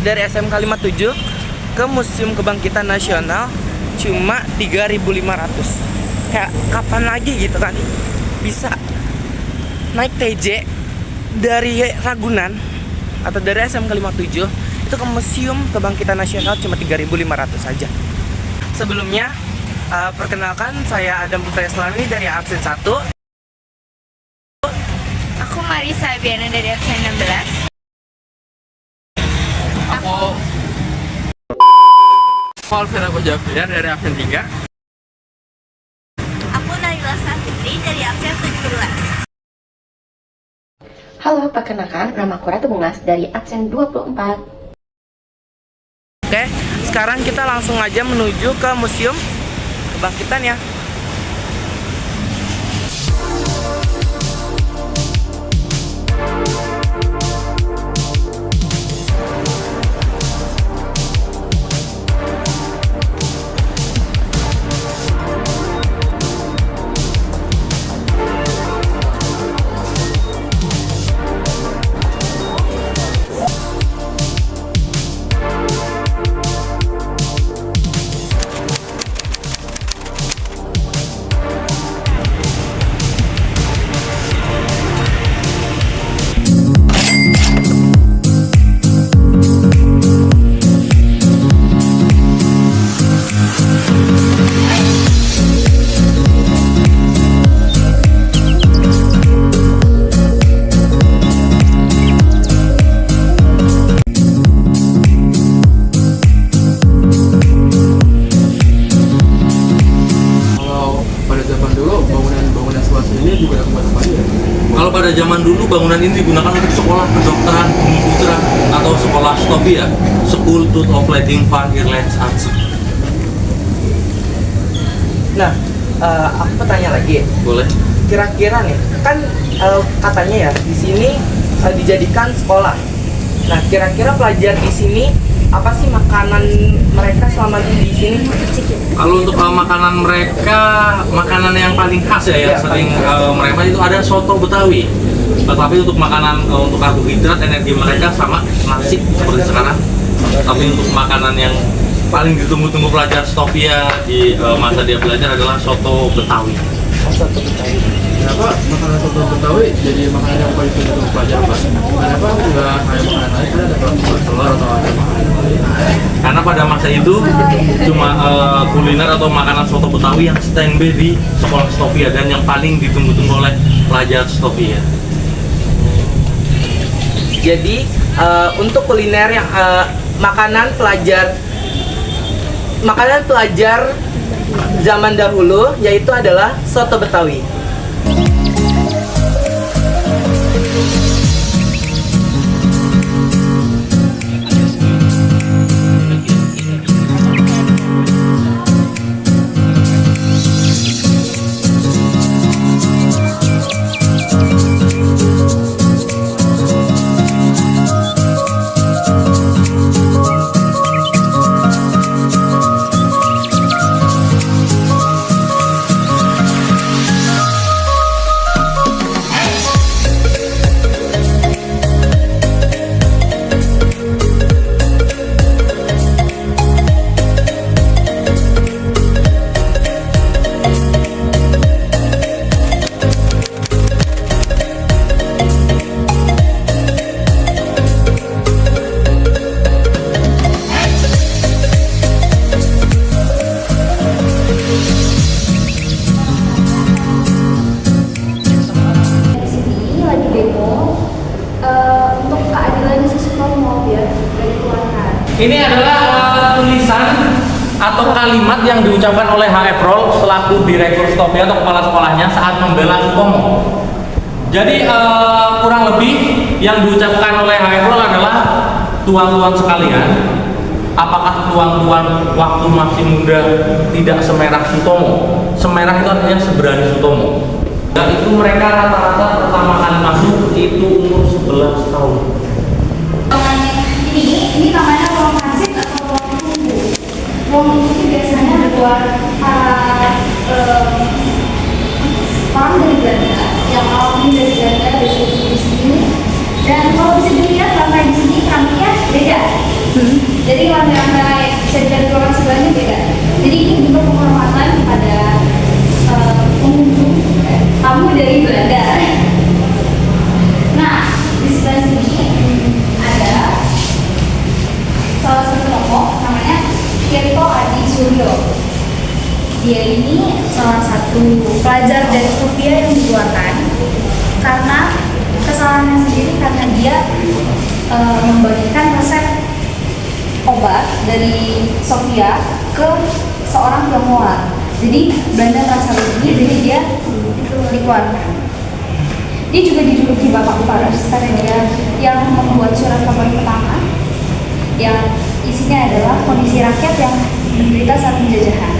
dari SMK 57 ke Museum Kebangkitan Nasional cuma 3.500. Kayak kapan lagi gitu kan bisa naik TJ dari Ragunan atau dari SMK 57 itu ke Museum Kebangkitan Nasional cuma 3.500 saja. Sebelumnya perkenalkan, saya Adam Putra Islami dari absen 1. Aku Marisa Abiana dari absen 16. Aku Alvira Kojavia dari absen 3. Aku Naila Safitri dari absen 17. Halo, perkenalkan, nama aku Ratu Bungas dari absen 24. Oke, sekarang kita langsung aja menuju ke Museum Kebangkitan ya. Kalau pada zaman dulu bangunan ini digunakan untuk sekolah kedokteran, bumi putra atau sekolah Stovia, School of Leading Van Airlines Arts. Nah, aku tanya lagi. Boleh? Kira-kira nih, kan katanya ya di sini dijadikan sekolah. Nah, kira-kira pelajar di sini apa sih makanan mereka selama di sini? Kalau untuk makanan mereka, makanan yang paling khas ya, yang sering mereka itu ada soto Betawi. Tapi untuk makanan untuk karbohidrat, energi mereka sama nasi seperti sekarang. Tapi untuk makanan yang paling ditunggu-tunggu pelajar Stovia di masa dia belajar adalah soto Betawi. Soto Betawi. Kenapa makanan soto Betawi jadi makanan yang paling ditunggu pelajar, Pak? Kenapa nggak kayak makanan lain, ada telur atau ada makanan lain? Karena pada masa itu cuma kuliner atau makanan soto Betawi yang standby di sekolah Stovia dan yang paling ditunggu-tunggu oleh pelajar Stovia. Jadi untuk kuliner yang makanan pelajar zaman dahulu yaitu adalah soto Betawi. Ini adalah tulisan atau kalimat yang diucapkan oleh H.F. Roll selaku direktur Stovia atau kepala sekolahnya saat membela Sutomo. Jadi kurang lebih yang diucapkan oleh H.F. Roll adalah, tuan-tuan sekalian, apakah tuan-tuan waktu masih muda tidak semerah Sutomo? Semerah itu artinya seberani Sutomo. Dan itu mereka rata-rata pertama kali masuk itu umur 11 tahun. Ini namanya ruang transit atau ruang tunggu. Ruang tunggu itu biasanya buat orang dari Belanda yang awalnya dari Belanda dari sini. Dan kalau bisa dilihat lantai di sini keramiknya beda. kamu dari Belanda. Nah, di sebelah sini ada salah satu tokoh namanya Tirto Adi Suryo. Dia ini salah satu pelajar dari Sofia yang dikeluarkan karena kesalahannya sendiri, karena dia membagikan resep obat dari Sofia ke seorang Tionghoa. Jadi Belanda merasa rugi, jadi dia dikeluarkan. Dia juga dijuluki Bapak Paras karena dia yang membuat surat kabar pertama yang isinya adalah kondisi rakyat yang menderita saat penjajahan.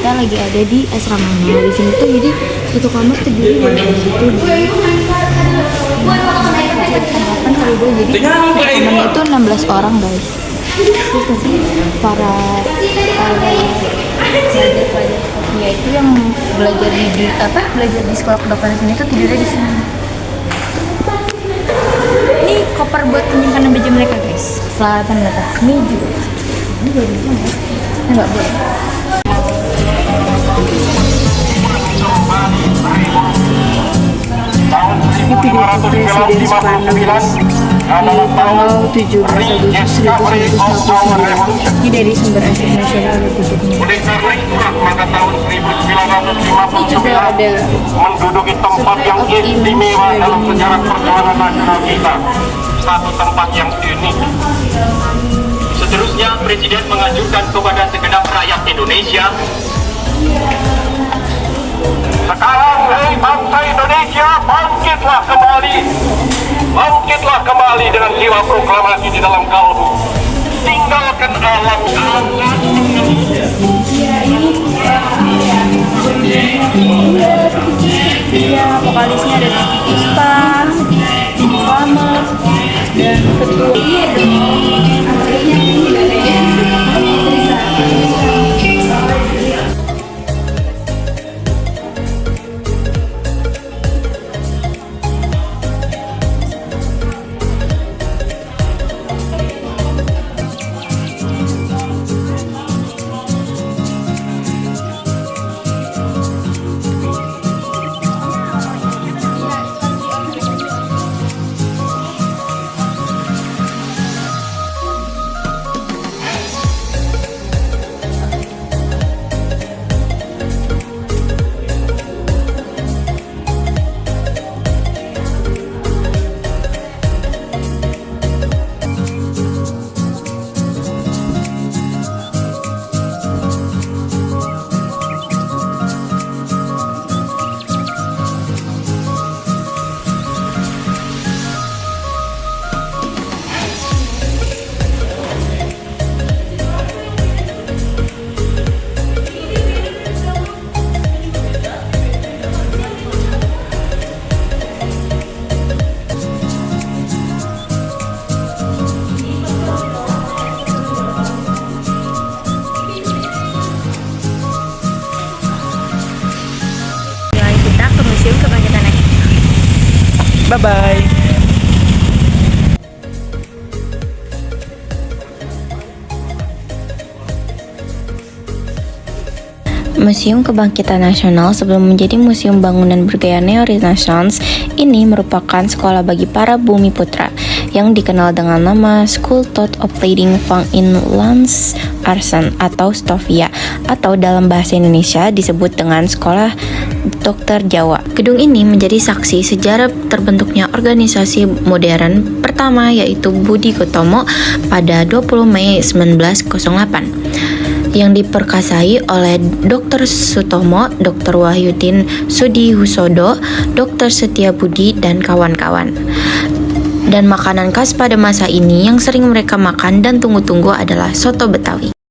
kita lagi ada di asramanya. Di sini tuh jadi satu kamar terdiri dari satu dua jadi kamarnya itu 16 orang guys. Terus nanti para pelajar-pelajar Sofia itu yang belajar di sekolah kedokteran sini tuh tidurnya di sini. Ini koper buat penyimpanan baju mereka guys. Peralatan mereka. Ini juga. Ini boleh dibilang ya? Enggak boleh. Ini video presiden Soekarno guys. tanggal 17 Agustus 1945. Ini dari sumber arsip nasional Republik Indonesia. Ini juga ada menduduki tempat yang istimewa dalam sejarah perjuangan nasional kita, satu tempat yang unik. Seterusnya, Presiden mengajukan kepada segenap rakyat Indonesia, sekarang hei bangsa Indonesia, bangkitlah kembali dengan jiwa proklamasi di dalam kalbu. Tinggalkan alam. ya, vokalisnya ada Puspa, Selamat, dan ketua. Kita ke Museum Kebangkitan Nasional. Bye-bye. Museum Kebangkitan Nasional sebelum menjadi museum bangunan bergaya neo-renaissance ini merupakan sekolah bagi para bumi putra yang dikenal dengan nama School Thought of Leading Fang in Lance Arsen atau Stovia, atau dalam bahasa Indonesia disebut dengan Sekolah Dokter Jawa. Gedung ini menjadi saksi sejarah terbentuknya organisasi modern pertama, yaitu Budi Gotomo pada 20 Mei 1908 yang diperkasai oleh Dr. Sutomo, Dr. Wahyudin Sudihusodo, Dr. Setiabudi, dan kawan-kawan. Dan makanan khas pada masa ini yang sering mereka makan dan tunggu-tunggu adalah soto Betawi.